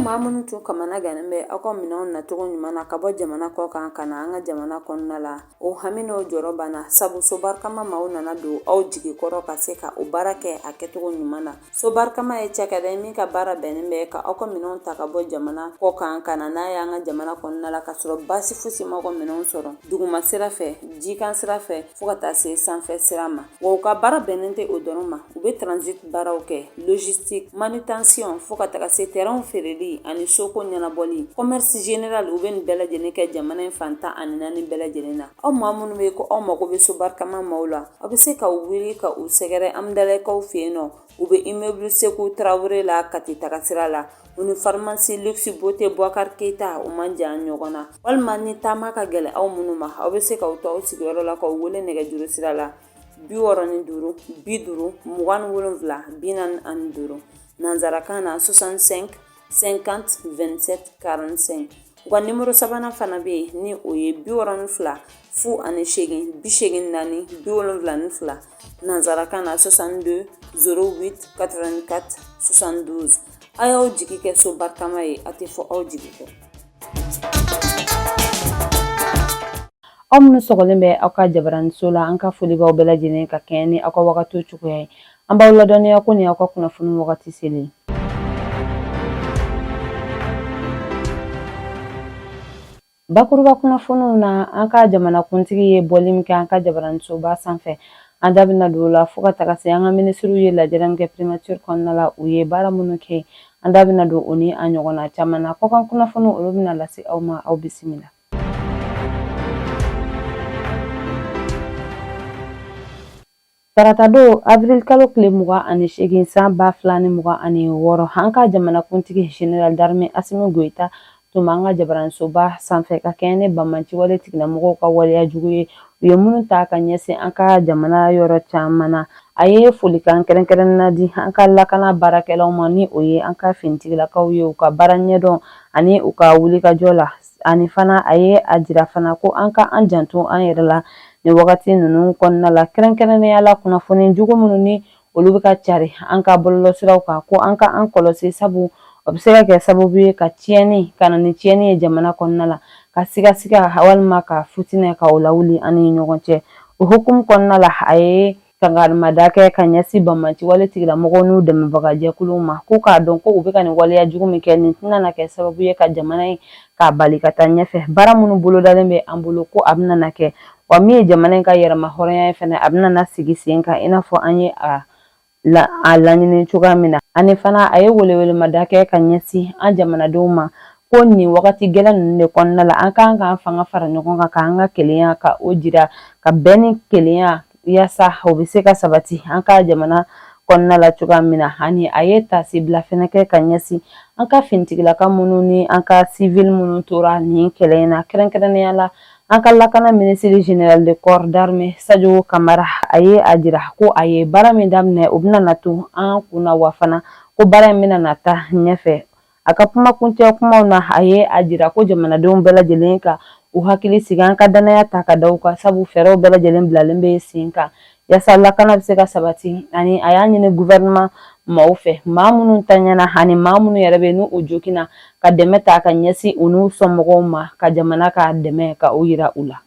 mamun tu kamana ganimbe ako minon na tugu nyumana kabo jamana ko kan kana anga jamana konnala o hamino jorobana sabu sobar kama mauna na do au jigi koro kaseka o barake aketugu nyumana sobar kama e chakade mi ka bara benimbe ka ako minon takabo jamana ko kan kana na ya anga jamana konnala ka soro basi fusi mako minon soro duguma sira fe jikan sira fe fukata se sanfe sirama wo ka bara benente o doroma ube transit barauke logistique manutention fukata se terrain fereli ani soko nyanaboli commerce général ube ni bela jene ke jamana fanta ani nani bela jene na o mamunu be ko o mako be so barkama maula obe se ka wiri ka u segere amdale ka fieno ube immeuble seku traoré la kati takasira la uni pharmacie luxe beauté Boubacar Keita o manja nyogona walma ni tamaka gele aw munuma obe se ka uto sigoro la ko wole nege juru sira la bi woroni duru bi duru mugan wolonvla binan an duru nanzarakana 65 50 27 45 gwa numéro sabana fana be ni oye bi woron fla fu ane shegin bi shegin nani bi wolon fla ni fla nanzarakana 62 08 84 72 ayo jigi ke so barkama ye ate fo aw jigi ko amnu sogolembe aka jabaran sola anka fuli ba bela jine ka keni aka wakato chukuye amba ulla doni akuni aka kuna funu wakati sili bakuruba kuna funu na anka jamana kuntigi ye bolim ke anka jabaran so ba sanfe andabina dola fuka takase anga ministru ye la jarange primature konnala uye bara munuke andabina do oni anyogona chamana ko kan kuna funu olubina lasi awma aw bisimila Taratado avril kalo kile muga ani shegin san ba flani muga ani woro hanka jamana kuntigi general darme Assimi Goita tumanga jabaran soba sanfe ka kene bamanci wale tigna mugo ka wale ajuye uye munu ta ka nyese anka jamana yoro chamana aye fuli kan keren na di anka lakana barakela mani uye anka fintigla ka uye uka baranye don ani uka wuli ka jola ani fana aye ajira fana ko anka anjantu an yerla ni wakati nunu konna la keren ne ala kuna foni jugo munu ni olu ka chari anka bollo siraw ka ko anka an kolosi sabu obsega ke sababu ye ka tieni kana ni tieni ye jamana konnala ka siga walma ka futine ka ulawuli ani nyogonche hukum konnala aye kangar madake kanyasi bamanci wale tigla mogonu de mbagaje kuluma ku ka don ko ubeka ni wale ya jugumi ke ni nana ke sababu ye ka jamana ka bali ka tanyefe baramunu bulo dalembe ambulo ko abna nake wa mi jamana ka yera mahorya fene abna na sigi sinka inafo anye a laɲini cogoya min na ani fana a ye welewele madakɛ ka ɲɛsin an jamanadenw ma ko nin wagati gɛlɛn ninnu de kɔnɔna la an kan k'an fanga fara ɲɔgɔn kan k'an ka kelenya ka o jira ka bɛn ni kelenya yaasa o bɛ se ka sabati an ka jamana kɔnɔna la cogoya min na ani a ye taasi bila fɛnɛ kɛ ka ɲɛsin an ka finitigilaka minnu ni an ka civil minnu tora nin kɛlɛ in na kɛrɛnkɛrɛnnenya la an ka lakana ministre général de corps d'armée Sadio Kamara a ye a jira ko a ye baara min daminɛ o bɛna na to an kunna wa fana ko baara in bɛna na taa ɲɛfɛ a ka kumakuncɛ kumaw na a ye a jira ko jamanadenw bɛɛ lajɛlen ka u hakili sigi an ka danaya ta ka da u ka sabu fɛɛrɛw bɛɛ lajɛlen bilalen bɛ sen kan yaasa lakana bɛ se ka sabati ani a y'a ɲini gouvernement maaw fɛ maa minnu ta ɲɛna ani maa minnu yɛrɛ bɛ n'u jokina ka dɛmɛ ta ka ɲɛsin u n'u somɔgɔw ma ka jamana ka dɛmɛ ka o yira u la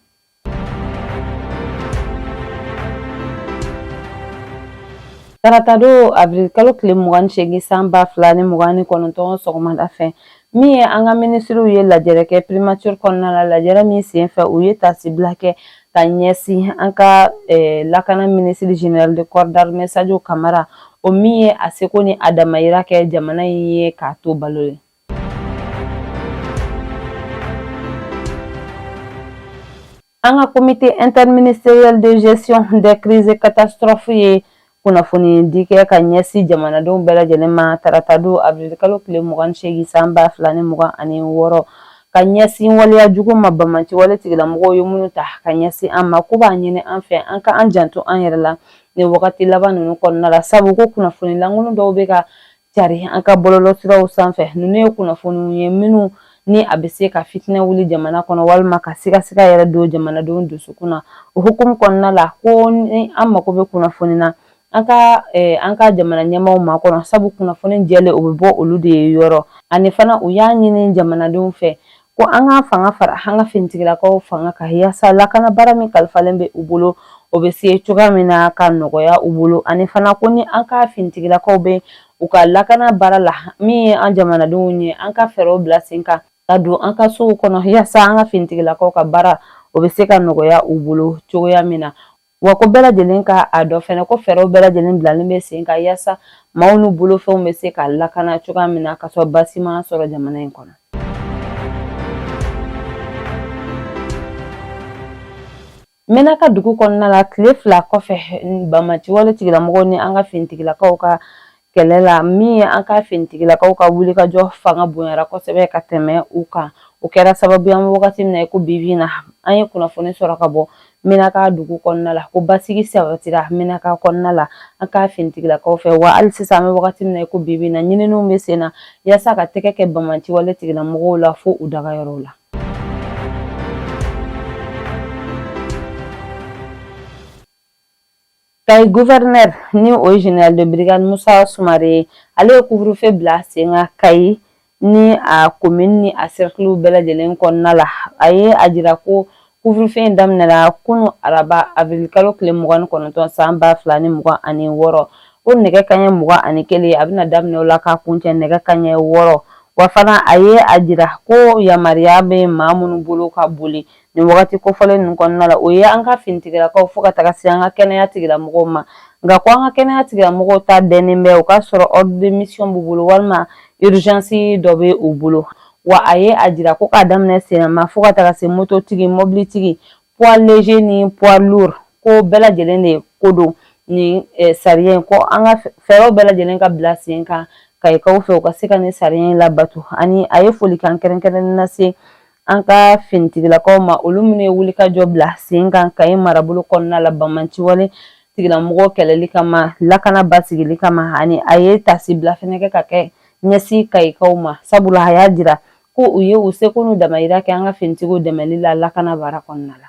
Taratado avril kalo kile 28 san 2029 sɔgɔmada fɛ min ye an ka ministriw ye lajɛrɛ kɛ primature kɔnɔna la lajɛrɛ min sen fɛ u ye taasi bila kɛ ka ɲɛsin an ka lakana ministre général de corps d'armée Sadio Kamara o min ye a seko ni a damayira kɛ jamana in ye k'a to balo ye an ka comité interministériel de gestion des crises et catastrophes ye kunnafoni di kɛ ka ɲɛsin jamanadenw bɛɛ lajɛlen ma taratado avril kalo tile 28 san 2026 ka ɲɛsin waleya jugu ma bamanci wale tigilamɔgɔw ye minnu ta ka ɲɛsin an ma ko b'a ɲini an fɛ an ka an janto an yɛrɛ la ni wagati laban ninnu kɔnɔna la sabu ko kunnafoni lankolon dɔw bɛ ka cari an ka bɔlɔlɔsiraw sanfɛ ninnu ye kunnafoniw ye minnu ni a bɛ se ka fitinɛ wuli jamana kɔnɔ walima ka siga yɛrɛ don jamanadenw dusukun na o hukumu kɔnɔna la ko ni an mako bɛ kunnafoni na an ka jamana ɲɛmaaw ma kɔnɔ sabu kunnafoni jɛlen o bɛ bɔ olu de ye yɔrɔ ani fana u y'a ɲini jamanadenw fɛ ko an ka fanga fara an ka finitigilakaw fanga ka yaasa lakana baara min kalifalen bɛ u bolo o bɛ se cogoya min na ka nɔgɔya u bolo ani fana ko ni an ka finitigilakaw bɛ u ka lakana baara la min ye an jamanadenw ye an ka fɛɛrɛw bila sen kan ka don an ka sow kɔnɔ yaasa an ka finitigilakaw ka baara o bɛ se ka nɔgɔya u bolo cogoya min na wa ko bɛɛ lajɛlen ka a dɔn fɛnɛ ko fɛɛrɛw bɛɛ lajɛlen bilalen bɛ sen kan yaasa maaw n'u bolofɛnw bɛ se ka lakana cogoya min na ka sɔrɔ basi ma sɔrɔ jamana in kɔnɔ. Mena ka dugu kɔnɔna la tile 2 kɔfɛ Bamaci wale tigilamɔgɔw ni an ka finitigilakaw ka kɛlɛ la min ye an ka finitigilakaw ka wulikajɔ fanga bonyara kosɛbɛ ka tɛmɛ u kan o kɛra sababu an wagati min na ko bibi na an ye kunnafoni sɔrɔ ka bɔ Menaka dugu kɔnɔna la ko basigi sabatira Menaka kɔnɔna la an ka finitigilakaw fɛ wa hali sisan an bɛ wagati min na ko bibi na ɲininiw bɛ sen na yaasa ka tɛgɛ kɛ Bamaci wale tigilamɔgɔw la fo u dagayɔrɔw la. Kayi gouverneur ni o ye général de brigade Musa Sumare ale ye couvre-feu bila sen kan Kayi ni a commune ni a cercle bɛɛ lajɛlen kɔnɔna la a ye a jira ko couvre-feu in daminɛra kunu araba avril kalo tile 29 san 2026 o nɛgɛ kanɲɛ 21 a bɛna daminɛ o la ka kuncɛ nɛgɛ kanɲɛ 6 wa fana a ye a jira ko yamaruya bɛ maa minnu bolo ka boli ni wagati kofɔlen ninnu kɔnɔna la o ye an ka finitigilakaw fo ka taga se an ka kɛnɛya tigilamɔgɔw ma nka ko an ka kɛnɛya tigilamɔgɔw ta dɛnnen bɛ o ka sɔrɔ ordre de mission b'u bolo walima urgence dɔ bɛ u bolo wa a ye a jira ko k'a daminɛ senama fo ka taga se mototigi mobilitigi poids léger ni poids lourd ko bɛɛ lajɛlen de ko don ni sariya ko an ka fɛɛrɛw bɛɛ lajɛlen ka bila sen kan Kayikaw fɛ u ka se ka ni sariya in labato ani a ye folikan kɛrɛnkɛrɛnnen lase an ka finitigilakaw ma olu minnu ye wulikajɔ bila sen kan Kayi marabolo kɔnɔna la Bamaci wale tigilamɔgɔw kɛlɛli kama lakana basigili kama ani a ye tasi bila fɛnɛ kɛ ka kɛ ɲɛsin Kayikaw ma sabula a y'a jira ko u ye u seko n'u damayira kɛ an ka finitigiw dɛmɛli la lakana baara kɔnɔna la.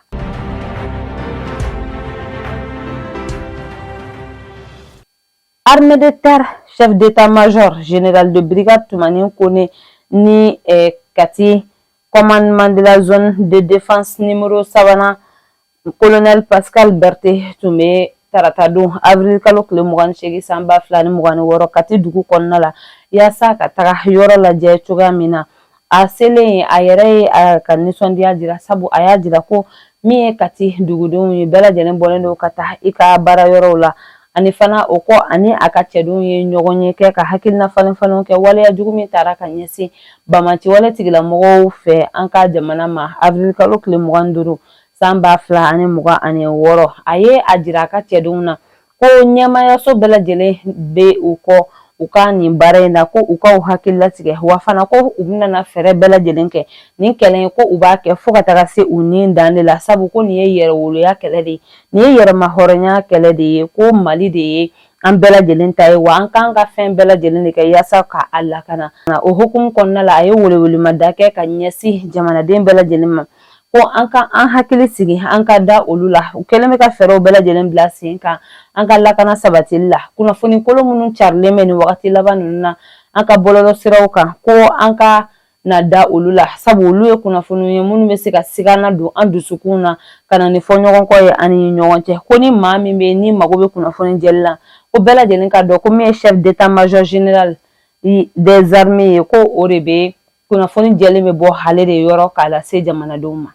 Armée de terre chef d'état-major général de brigade Toumani Kone ni Kati commandement de la zone de défense numéro 3 colonel Pascal Berté tun bɛ tarata don avril kalo tile 28 san 2026 Kati dugu kɔnɔna la yaasa ka taga yɔrɔ lajɛ cogoya min na a selen a yɛrɛ ye a ka nisɔndiya jira sabu a y'a jira ko min ye Kati dugudenw ye bɛɛ lajɛlen bɔlen don ka taa i ka baara yɔrɔw la ani fana o kɔ ani a ka cɛdenw ye ɲɔgɔn ye kɛ ka hakilina falen-falenw kɛ waleya jugu min taara ka ɲɛsin Bamaci wale tigilamɔgɔw fɛ an ka jamana ma avril kalo tile 25 san 2026 a ye a jira a ka cɛdenw na ko ɲɛmayaso bɛɛ lajɛlen bɛ u kɔ u ka nin baara in na ko u ka u hakili latigɛ wa fana ko u bɛna fɛɛrɛ bɛɛ lajɛlen kɛ nin kɛlɛ in ko u b'a kɛ fo ka taga se u ni dan de la sabu ko nin ye yɛrɛwoloya kɛlɛ de ye nin ye yɛrɛmahɔrɔnya kɛlɛ de ye ko Mali de ye an bɛɛ lajɛlen ta ye wa an kan ka fɛn bɛɛ lajɛlen de kɛ yaasa ka a lakana o hukumu kɔnɔna la a ye welewelemada kɛ ka ɲɛsin jamanaden bɛɛ lajɛlen ma ko an ka an hakili sigi an ka da olu la u kɛlen bɛ ka fɛɛrɛw bɛɛ lajɛlen bila sen kan an ka lakana sabatili la kunnafoni kolon minnu carilen bɛ nin wagati laban ninnu na an ka bɔlɔlɔ siraw kan ko an ka na da olu la sabu olu ye kunnafoniw ye minnu bɛ se ka sigana don an dusukun na ka na ni fɔɲɔgɔnkɔ ye ani ni ɲɔgɔn cɛ ko ni maa min bɛ ni mago bɛ kunnafoni jɛli la ko bɛɛ lajɛlen ka dɔn ko min ye chef d'état-major général des armées ye ko o de bɛ kunnafoni jɛlen bɛ bɔ ale de yɔrɔ k'a lase jamanadenw ma.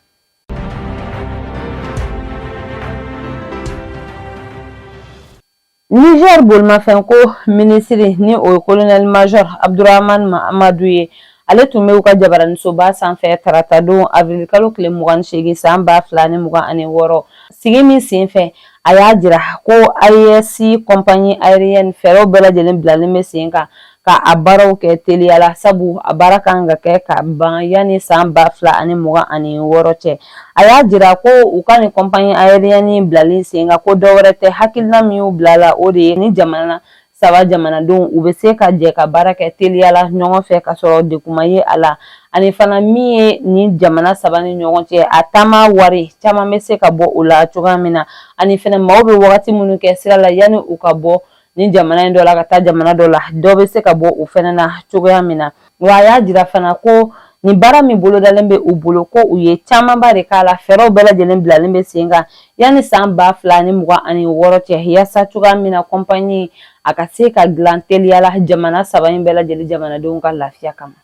Niger bolimafɛnko minisiri ni o ye colonel major Abdurahmane Mahamadou ye ale tun bɛ u ka jabaranisoba sanfɛ tarata don avril kalo tile 28 san 2026 sigi min senfɛ a y'a jira ko AES compagnie aérienne fɛɛrɛw bɛɛ lajɛlen bilalen bɛ sen kan ka a baaraw kɛ teliya la sabu a baara kan ka kɛ ka ban yanni san 2026 cɛ a y'a jira ko u ka nin compagnie aérienne bilalen sen kan ko dɔwɛrɛ tɛ hakilina min y'u bilala o de ye ni jamana saba jamanadenw u bɛ se ka jɛ ka baara kɛ teliya la ɲɔgɔn fɛ ka sɔrɔ dekuma ye a la ani fana min ye ni jamana saba ni ɲɔgɔn cɛ a taama wari caman bɛ se ka bɔ o la cogoya min na ani fana maaw bɛ wagati minnu kɛ sira la yanni u ka bɔ ni jamana in dɔ la ka taa jamana dɔ la dɔ bɛ se ka bɔ o fana na cogoya min na wa a y'a jira fana ko ni baara min bolodalen bɛ u bolo ko u ye camanba de k'a la fɛɛrɛw bɛɛ lajɛlen bilalen bɛ sen kan yanni san 2026 cɛ yaasa cogoya min na kɔnpanyi a ka se ka dilan teliya la jamana saba in bɛɛ lajɛlen jamanadenw ka lafiya kama.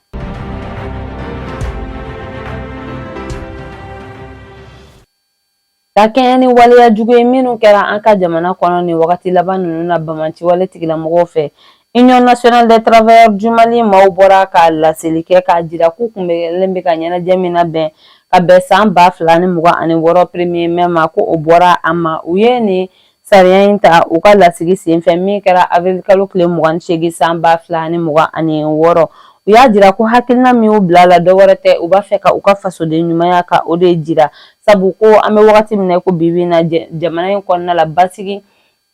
Ka kɛɲɛ ni waleya jugu ye minnu kɛra an ka jamana kɔnɔ ni wagati laban ninnu na Bamanci wale tigilamɔgɔw fɛ Union nationale des travailleurs du Mali maaw bɔra ka laseli kɛ k'a jira k'u kunbɛnlen bɛ ka ɲɛnajɛ min labɛn ka bɛn san 2026 premier mai ma ko o bɔra a ma u ye nin sariya in ta u ka lasigi senfɛ min kɛra avril kalo tile 28 san 2026 u y'a jira ko hakilina min y'u bila la dɔwɛrɛ tɛ u b'a fɛ ka u ka fasoden ɲumanya ka o de jira sabu ko an bɛ wagati min na ko bibi na jamana in kɔnɔna la basigi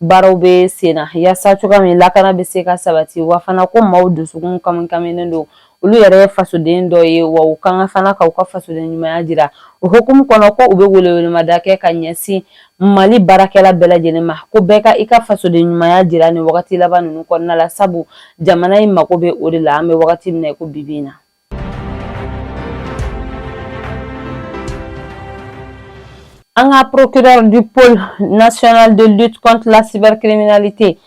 baaraw bɛ sen na yaasa cogoya min lakana bɛ se ka sabati wa fana ko maaw dusukun kaminen don olu yɛrɛ ye fasoden dɔ ye wa u kan fana ka u ka fasoden ɲumanya jira o hukumu kɔnɔ ko u bɛ welewelemada kɛ ka ɲɛsin Mali baarakɛla bɛɛ lajɛlen ma ko bɛɛ ka i ka fasoden ɲumanya jira ni wagati laban ninnu kɔnɔna la sabu jamana in mako bɛ o de la an bɛ wagati min na ko bibi na. An ka procureur du pôle national de lutte contre la cybercriminalité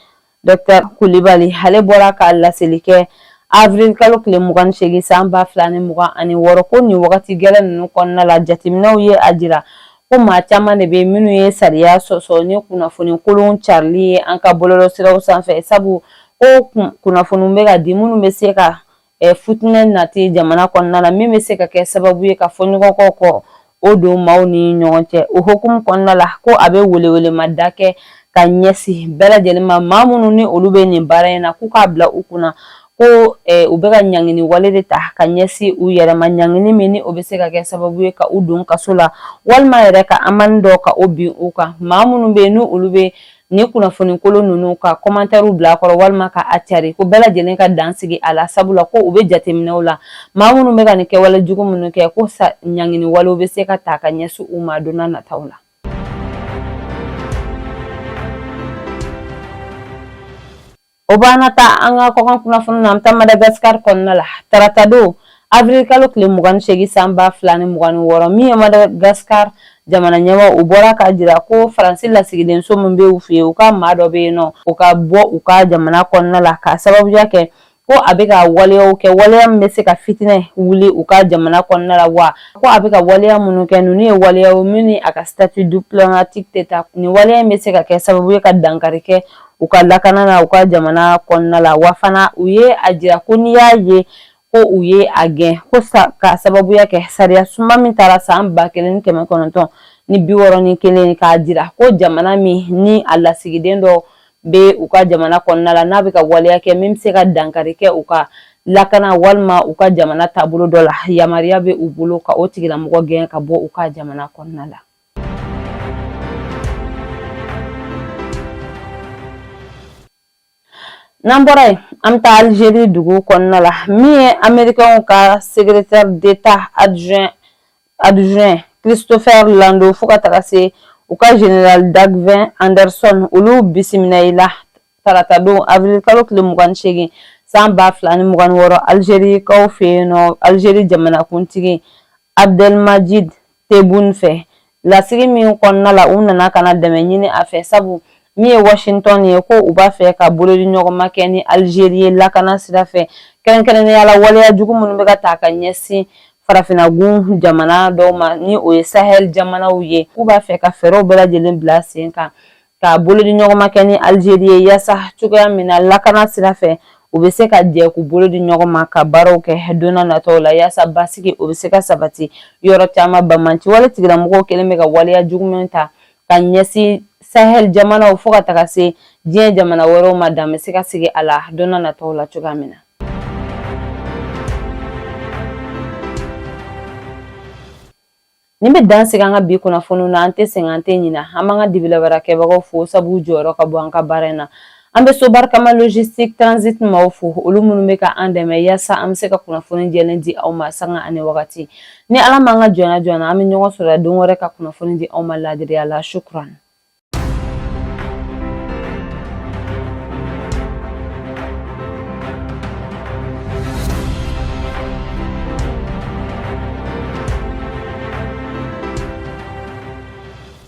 Dr Kulibali ale bɔra ka laseli kɛ avril kalo tile 28 san 2026 ko ni wagati gɛlɛn ninnu kɔnɔna la jateminɛw ye a jira ko maa caman de bɛ minnu ye sariya sɔsɔ ni kunnafoni kolon carili ye an ka bɔlɔlɔsiraw sanfɛ sabu ko kunnafoniw bɛ ka di minnu bɛ se ka futinɛ nati jamana kɔnɔna la min bɛ se ka kɛ sababu ye ka fɔ ɲɔgɔn kɔ o don maaw ni ɲɔgɔn cɛ o hukumu kɔnɔna la ko a bɛ welewelemada kɛ ka ɲɛsin bɛɛ lajɛlen ma maa minnu ni olu bɛ nin baara in na k'u k'a bila u kunna ko u bɛ ka ɲangini wale de ta ka ɲɛsin u yɛrɛ ma ɲangini min ni o bɛ se ka kɛ sababu ye ka u don kaso la walima yɛrɛ ka amani dɔ ka o bin u kan maa minnu bɛ yen ni olu bɛ ni kunnafoni kolon ninnu ka commentaire bila a kɔrɔ walima ka a cari ko bɛɛ lajɛlen ka dansigi a la sabula ko u bɛ jateminɛw la maa minnu bɛ ka nin kɛwale jugu minnu kɛ ko ɲangini walew bɛ se ka ta ka ɲɛsin u ma don n'a nataw la. O b'an na ta an ka kɔkan kunnafoni na an bɛ taa Madagascar kɔnɔna la tarata don avril kalo tile 28 san 2026 min ye Madagascar jamana ɲɛmaaw u bɔra k'a jira ko Faransi lasigidenso min bɛ u fɛ yen u ka maa dɔ bɛ yen nɔ u ka bɔ u ka jamana kɔnɔna la k'a sababuya kɛ ko a bɛ ka waleyaw kɛ waleya min bɛ se ka fitinɛ wuli u ka jamana kɔnɔna la wa ko a bɛ ka waleya minnu kɛ ninnu ye waleyaw min ni a ka statut diplomatique tɛ ta nin waleya in bɛ se ka kɛ sababu ye ka dankari kɛ u ka lakana na u ka jamana kɔnɔna la wa fana u ye a jira ko n'i y'a ye ko u ye a gɛn ko ka sababuya kɛ sariya sunba min taara san 1961 k'a jira ko jamana min ni a lasigiden dɔ bɛ u ka jamana kɔnɔna la n'a bɛ ka waleya kɛ min bɛ se ka dankari kɛ u ka lakana walima u ka jamana taabolo dɔ la yamaruya bɛ u bolo ka o tigilamɔgɔ gɛn ka bɔ u ka jamana kɔnɔna la. N'an bɔra yen an bɛ taa Algérie dugu kɔnɔna la min ye Américains ka secrétaire d'État adjoint Christopher Lando fo ka taga se u ka général Dagvin Anderson olu bisimila la tarata don avril kalo tile 28 san 2026 Algérie kaw fɛ yen nɔ Algérie jamanakuntigi Abdelmadjid Tebboune fɛ lasigi min kɔnɔna la u nana ka na dɛmɛ ɲini a fɛ sabu min ye Washington ye ko u b'a fɛ ka bolodi ɲɔgɔnma kɛ ni Algérie lakana sira fɛ kɛrɛnkɛrɛnnenya la waleya jugu minnu bɛ ka ta ka ɲɛsin farafinagun jamana dɔw ma ni o ye Sahel jamanaw ye k'u b'a fɛ ka fɛɛrɛw bɛɛ lajɛlen bila sen kan ka bolodi ɲɔgɔnma kɛ ni Algérie ye yaasa cogoya min na lakana sira fɛ u bɛ se ka jɛ k'u bolodi ɲɔgɔn ma ka baaraw kɛ don n'a nataw la yaasa basigi o bɛ se ka sabati yɔrɔ caman Bamanci wale tigilamɔgɔw kɛlen bɛ ka waleya jugu min ta ka ɲɛsin Sahel jamanaw fo ka taga se diɲɛ jamana wɛrɛw ma dan bɛ se ka sigi a la don n'a nataw la cogoya min na. Nin bɛ dan sigi an ka bi kunnafoniw na an tɛ sɛgɛn an tɛ ɲinɛ an b'an ka dibi labarakɛbagaw fo sabu jɔyɔrɔ ka bɔ an ka baara in na An bɛ Sobarkama logistique transit maaw fo olu minnu bɛ ka an dɛmɛ yaasa an bɛ se ka kunnafoni jɛlen di aw ma sanga ani wagati ni Ala m'an ka jɔnya an bɛ ɲɔgɔn sɔrɔ don wɛrɛ ka kunnafoni di aw ma laadiriya la shukran